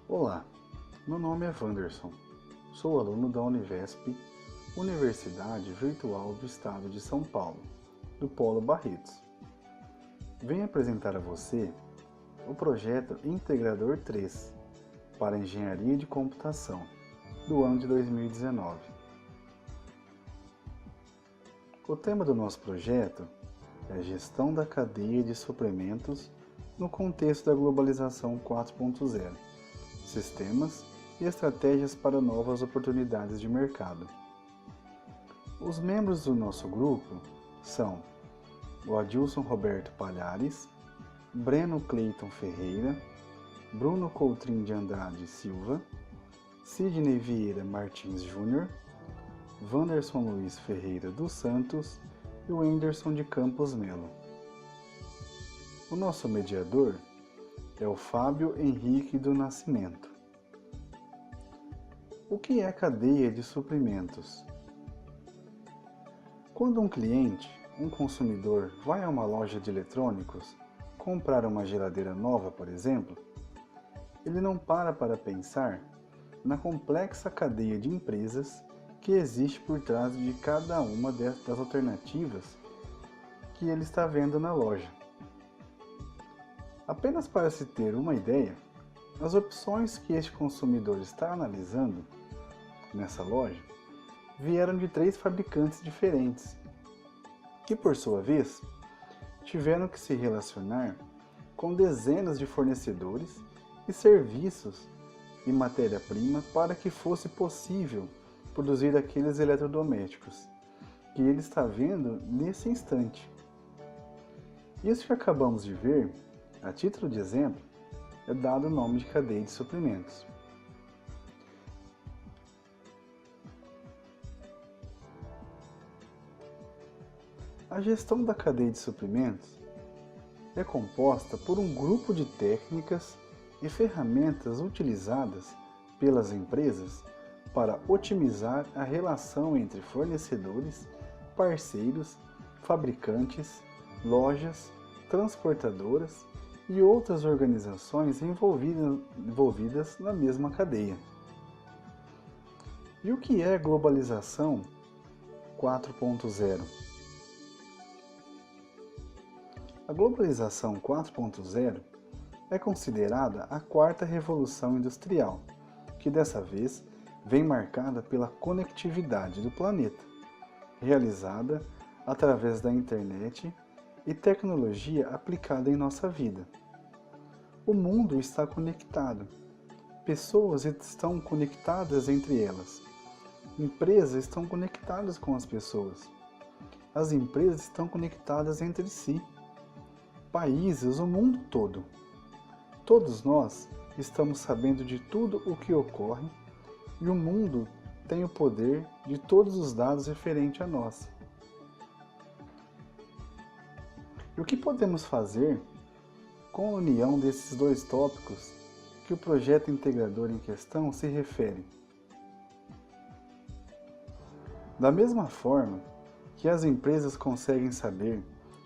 Olá, meu nome é Wanderson, sou aluno da Univesp, Universidade Virtual do Estado de São Paulo, do Polo Barretos. Venho apresentar a você o projeto Integrador 3 para Engenharia de Computação, do ano de 2019. O tema do nosso projeto é a gestão da cadeia de suprimentos no contexto da globalização 4.0. Sistemas e estratégias para novas oportunidades de mercado. Os membros do nosso grupo são o Adilson Roberto Palhares, Breno Cleiton Ferreira, Bruno Coutrin de Andrade Silva, Sidney Vieira Martins Júnior, Wanderson Luiz Ferreira dos Santos e o Wenderson de Campos Melo. O nosso mediador é o Fábio Henrique do Nascimento. O que é cadeia de suprimentos? Quando um cliente, um consumidor, vai a uma loja de eletrônicos comprar uma geladeira nova, por exemplo, ele não para pensar na complexa cadeia de empresas que existe por trás de cada uma das alternativas que ele está vendo na loja. Apenas para se ter uma ideia, as opções que este consumidor está analisando nessa loja vieram de 3 fabricantes diferentes, que por sua vez tiveram que se relacionar com dezenas de fornecedores e serviços e matéria-prima para que fosse possível produzir aqueles eletrodomésticos que ele está vendo nesse instante. Isso que acabamos de ver, a título de exemplo, é dado o nome de cadeia de suprimentos. A gestão da cadeia de suprimentos é composta por um grupo de técnicas e ferramentas utilizadas pelas empresas para otimizar a relação entre fornecedores, parceiros, fabricantes, lojas, transportadoras e outras organizações envolvidas na mesma cadeia. E o que é globalização 4.0? A globalização 4.0 é considerada a 4ª revolução industrial, que dessa vez vem marcada pela conectividade do planeta, realizada através da internet e tecnologia aplicada em nossa vida. O mundo está conectado. Pessoas estão conectadas entre elas. Empresas estão conectadas com as pessoas. As empresas estão conectadas entre si. Países, o mundo todo. Todos nós estamos sabendo de tudo o que ocorre e o mundo tem o poder de todos os dados referentes a nós. E o que podemos fazer com a união desses 2 tópicos que o projeto integrador em questão se refere? Da mesma forma que as empresas conseguem saber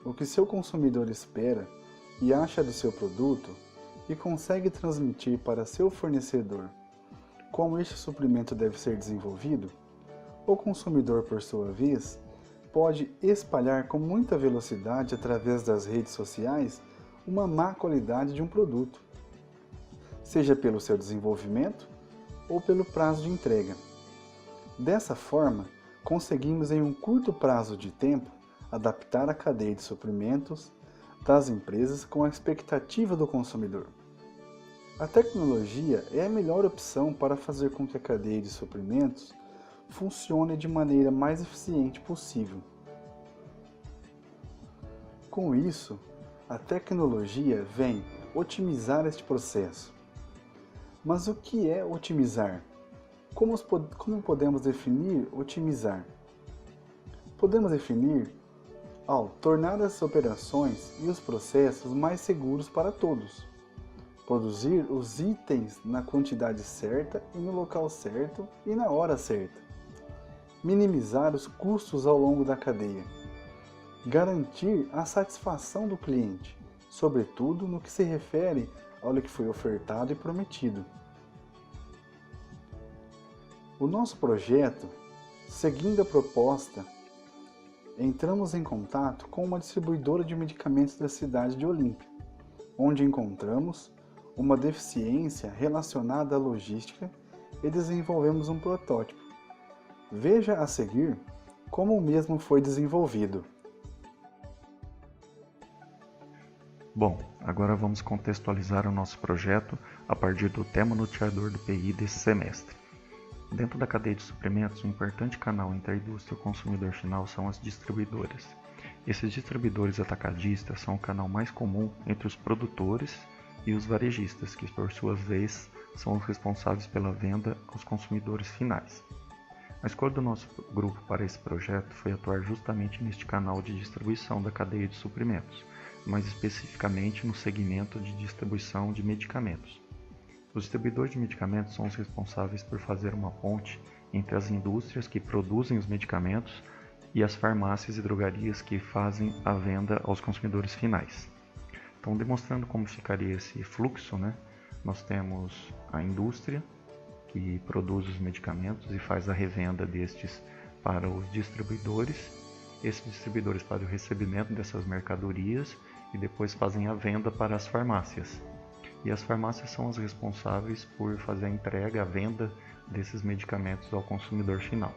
o que seu consumidor espera e acha do seu produto e consegue transmitir para seu fornecedor como este suprimento deve ser desenvolvido, o consumidor, por sua vez, pode espalhar com muita velocidade através das redes sociais uma má qualidade de um produto, seja pelo seu desenvolvimento ou pelo prazo de entrega. Dessa forma, conseguimos em um curto prazo de tempo adaptar a cadeia de suprimentos das empresas com a expectativa do consumidor. A tecnologia é a melhor opção para fazer com que a cadeia de suprimentos funcione de maneira mais eficiente possível. Com isso, a tecnologia vem otimizar este processo. Mas o que é otimizar? Como podemos definir otimizar? Podemos definir ao tornar as operações e os processos mais seguros para todos. Produzir os itens na quantidade certa e no local certo e na hora certa. Minimizar os custos ao longo da cadeia. Garantir a satisfação do cliente, sobretudo no que se refere ao que foi ofertado e prometido. O nosso projeto, seguindo a proposta, entramos em contato com uma distribuidora de medicamentos da cidade de Olímpia, onde encontramos uma deficiência relacionada à logística e desenvolvemos um protótipo. Veja a seguir como o mesmo foi desenvolvido. Bom, agora vamos contextualizar o nosso projeto a partir do tema norteador do PI desse semestre. Dentro da cadeia de suprimentos, um importante canal entre a indústria e o consumidor final são as distribuidoras. Esses distribuidores atacadistas são o canal mais comum entre os produtores e os varejistas, que por sua vez são os responsáveis pela venda aos consumidores finais. A escolha do nosso grupo para esse projeto foi atuar justamente neste canal de distribuição da cadeia de suprimentos, mais especificamente no segmento de distribuição de medicamentos. Os distribuidores de medicamentos são os responsáveis por fazer uma ponte entre as indústrias que produzem os medicamentos e as farmácias e drogarias que fazem a venda aos consumidores finais. Então, demonstrando como ficaria esse fluxo, nós temos a indústria que produz os medicamentos e faz a revenda destes para os distribuidores. Esses distribuidores fazem o recebimento dessas mercadorias e depois fazem a venda para as farmácias. E as farmácias são as responsáveis por fazer a entrega, a venda desses medicamentos ao consumidor final.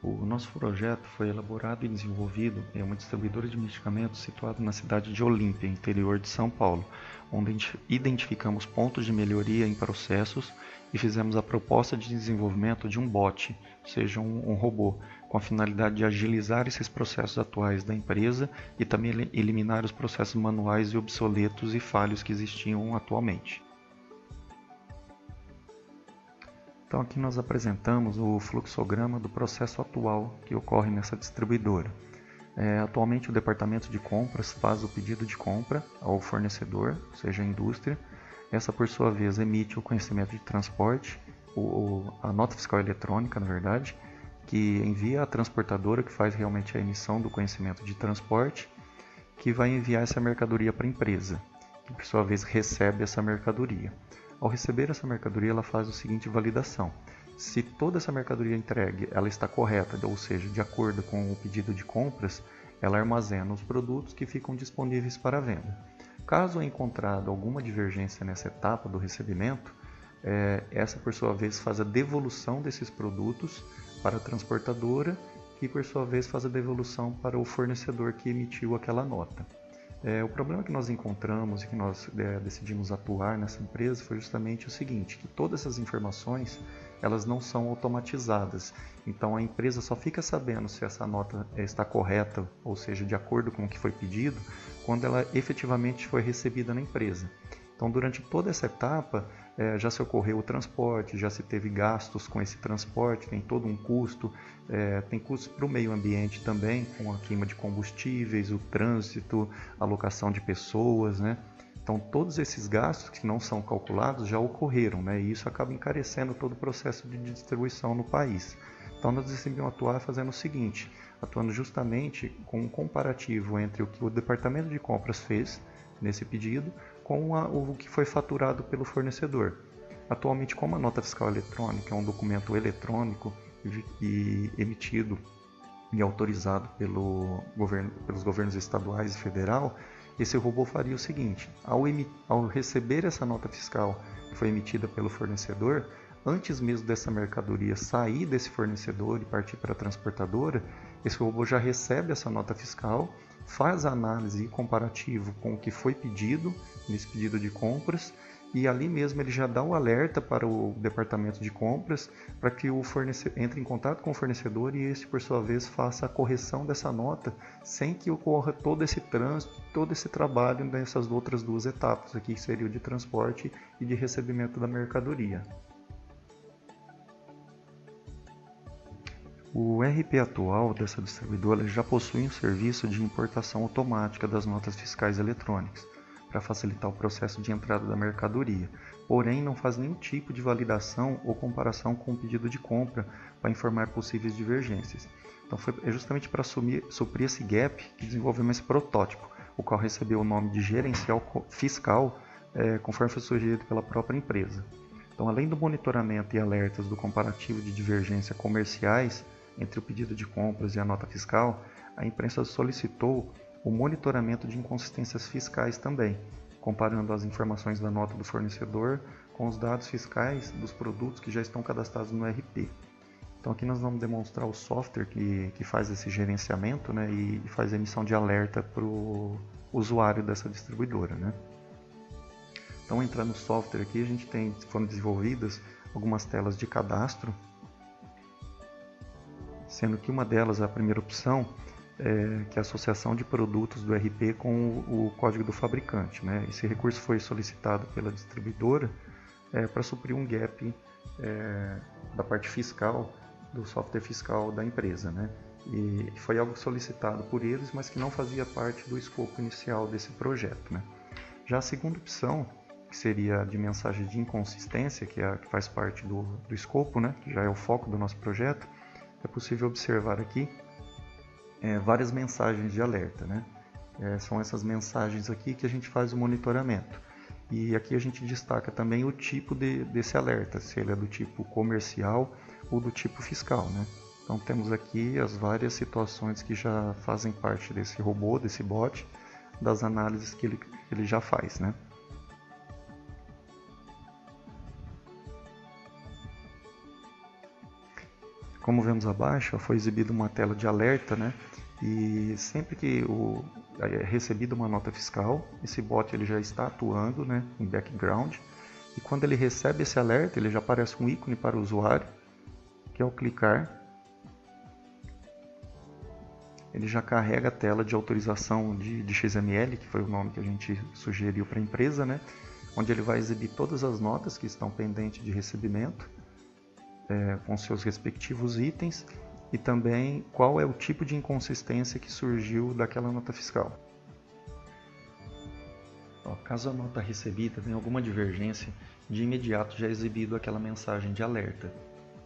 O nosso projeto foi elaborado e desenvolvido em uma distribuidora de medicamentos situada na cidade de Olímpia, interior de São Paulo, onde identificamos pontos de melhoria em processos e fizemos a proposta de desenvolvimento de um bot, ou seja, um robô, com a finalidade de agilizar esses processos atuais da empresa e também eliminar os processos manuais e obsoletos e falhos que existiam atualmente. Então aqui nós apresentamos o fluxograma do processo atual que ocorre nessa distribuidora. Atualmente o departamento de compras faz o pedido de compra ao fornecedor, ou seja, a indústria. Essa por sua vez emite o conhecimento de transporte, a nota fiscal eletrônica, na verdade, que envia à transportadora que faz realmente a emissão do conhecimento de transporte, que vai enviar essa mercadoria para a empresa, que por sua vez recebe essa mercadoria. Ao receber essa mercadoria, ela faz a seguinte validação: se toda essa mercadoria entregue ela está correta, ou seja, de acordo com o pedido de compras, ela armazena os produtos que ficam disponíveis para venda. Caso é encontrado alguma divergência nessa etapa do recebimento, essa por sua vez faz a devolução desses produtos para a transportadora, que por sua vez faz a devolução para o fornecedor que emitiu aquela nota. O problema que nós encontramos e que nós decidimos atuar nessa empresa foi justamente o seguinte, que todas essas informações elas não são automatizadas, então a empresa só fica sabendo se essa nota está correta, ou seja, de acordo com o que foi pedido, quando ela efetivamente foi recebida na empresa. Então durante toda essa etapa já se ocorreu o transporte, já se teve gastos com esse transporte, tem todo um custo, tem custos para o meio ambiente também, com a queima de combustíveis, o trânsito, a alocação de pessoas, Então todos esses gastos que não são calculados já ocorreram, e isso acaba encarecendo todo o processo de distribuição no país. Então nós decidimos atuar fazendo o seguinte, atuando justamente com um comparativo entre o que o departamento de compras fez nesse pedido com o que foi faturado pelo fornecedor. Atualmente, como a nota fiscal eletrônica é um documento eletrônico e emitido e autorizado pelos governos estaduais e federal, esse robô faria o seguinte: ao receber essa nota fiscal que foi emitida pelo fornecedor, antes mesmo dessa mercadoria sair desse fornecedor e partir para a transportadora, esse robô já recebe essa nota fiscal, faz a análise e comparativo com o que foi pedido nesse pedido de compras e ali mesmo ele já dá o alerta para o departamento de compras para que o fornecedor entre em contato com o fornecedor e este por sua vez faça a correção dessa nota sem que ocorra todo esse trânsito, todo esse trabalho nessas outras duas etapas aqui, que seria o de transporte e de recebimento da mercadoria. O RP atual dessa distribuidora já possui um serviço de importação automática das notas fiscais eletrônicas, para facilitar o processo de entrada da mercadoria, porém não faz nenhum tipo de validação ou comparação com o pedido de compra para informar possíveis divergências. Então é justamente para suprir esse gap que desenvolvemos esse protótipo, o qual recebeu o nome de gerencial fiscal, conforme foi sugerido pela própria empresa. Então, além do monitoramento e alertas do comparativo de divergência comerciais entre o pedido de compras e a nota fiscal, a imprensa solicitou o monitoramento de inconsistências fiscais também, comparando as informações da nota do fornecedor com os dados fiscais dos produtos que já estão cadastrados no ERP. Então aqui nós vamos demonstrar o software que faz esse gerenciamento, né, e faz a emissão de alerta para o usuário dessa distribuidora, né. Então entrando no software aqui, a gente foram desenvolvidas algumas telas de cadastro, sendo que uma delas, a primeira opção, que é a associação de produtos do ERP com o código do fabricante, né. Esse recurso foi solicitado pela distribuidora para suprir um gap da parte fiscal, do software fiscal da empresa, né? E foi algo solicitado por eles, mas que não fazia parte do escopo inicial desse projeto, né? Já a segunda opção, que seria a de mensagem de inconsistência, que faz parte do escopo, né? Que já é o foco do nosso projeto, é possível observar aqui várias mensagens de alerta, né? São essas mensagens aqui que a gente faz o monitoramento. E aqui a gente destaca também o tipo desse alerta, se ele é do tipo comercial ou do tipo fiscal, né? Então temos aqui as várias situações que já fazem parte desse robô, desse bot, das análises que ele já faz, né? Como vemos abaixo, foi exibida uma tela de alerta, né? E sempre que é recebida uma nota fiscal, esse bot ele já está atuando, né, em background. E quando ele recebe esse alerta, ele já aparece um ícone para o usuário, que ao clicar, ele já carrega a tela de autorização de XML, que foi o nome que a gente sugeriu para a empresa, né, onde ele vai exibir todas as notas que estão pendentes de recebimento, com seus respectivos itens, e também qual é o tipo de inconsistência que surgiu daquela nota fiscal. Caso a nota recebida tenha alguma divergência, de imediato já é exibido aquela mensagem de alerta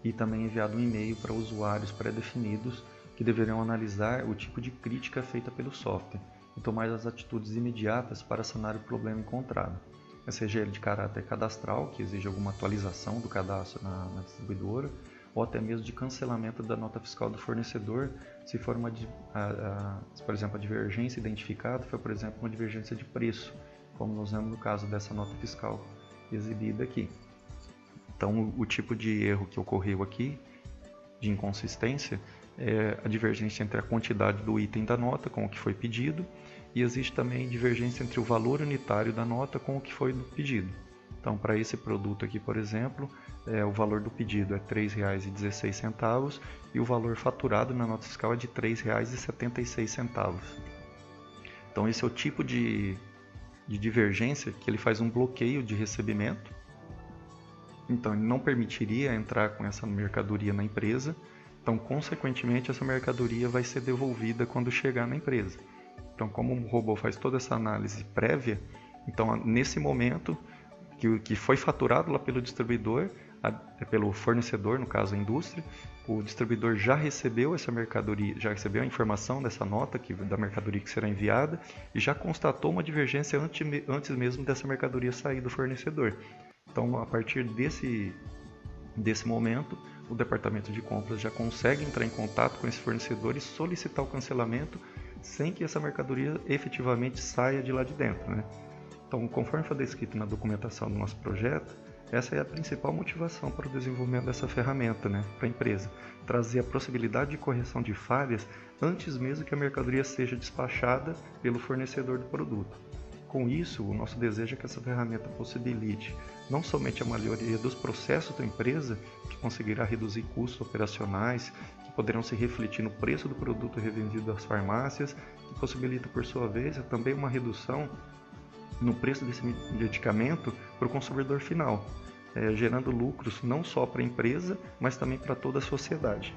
e também enviado um e-mail para usuários pré-definidos que deverão analisar o tipo de crítica feita pelo software e tomar as atitudes imediatas para sanar o problema encontrado. Seja ele de caráter cadastral, que exige alguma atualização do cadastro na distribuidora, ou até mesmo de cancelamento da nota fiscal do fornecedor, se for por exemplo, a divergência identificada foi, por exemplo, uma divergência de preço, como nós vemos no caso dessa nota fiscal exibida aqui. Então, o tipo de erro que ocorreu aqui, de inconsistência, é a divergência entre a quantidade do item da nota com o que foi pedido, e existe também divergência entre o valor unitário da nota com o que foi pedido. Então, para esse produto aqui, por exemplo, o valor do pedido é R$ 3,16 e o valor faturado na nota fiscal é de R$ 3,76. Então, esse é o tipo de divergência que ele faz um bloqueio de recebimento. Então, ele não permitiria entrar com essa mercadoria na empresa. Então, consequentemente, essa mercadoria vai ser devolvida quando chegar na empresa. Então, como o robô faz toda essa análise prévia, então nesse momento que foi faturado lá pelo distribuidor, pelo fornecedor, no caso a indústria, o distribuidor já recebeu essa mercadoria, já recebeu a informação dessa nota da mercadoria que será enviada e já constatou uma divergência antes mesmo dessa mercadoria sair do fornecedor. Então, a partir desse momento, o departamento de compras já consegue entrar em contato com esse fornecedor e solicitar o cancelamento sem que essa mercadoria efetivamente saia de lá de dentro, né? Então, conforme foi descrito na documentação do nosso projeto, essa é a principal motivação para o desenvolvimento dessa ferramenta, né, para a empresa, trazer a possibilidade de correção de falhas antes mesmo que a mercadoria seja despachada pelo fornecedor do produto. Com isso, o nosso desejo é que essa ferramenta possibilite não somente a melhoria dos processos da empresa, que conseguirá reduzir custos operacionais, que poderão se refletir no preço do produto revendido às farmácias, que possibilita, por sua vez, também uma redução no preço desse medicamento para o consumidor final, gerando lucros não só para a empresa, mas também para toda a sociedade.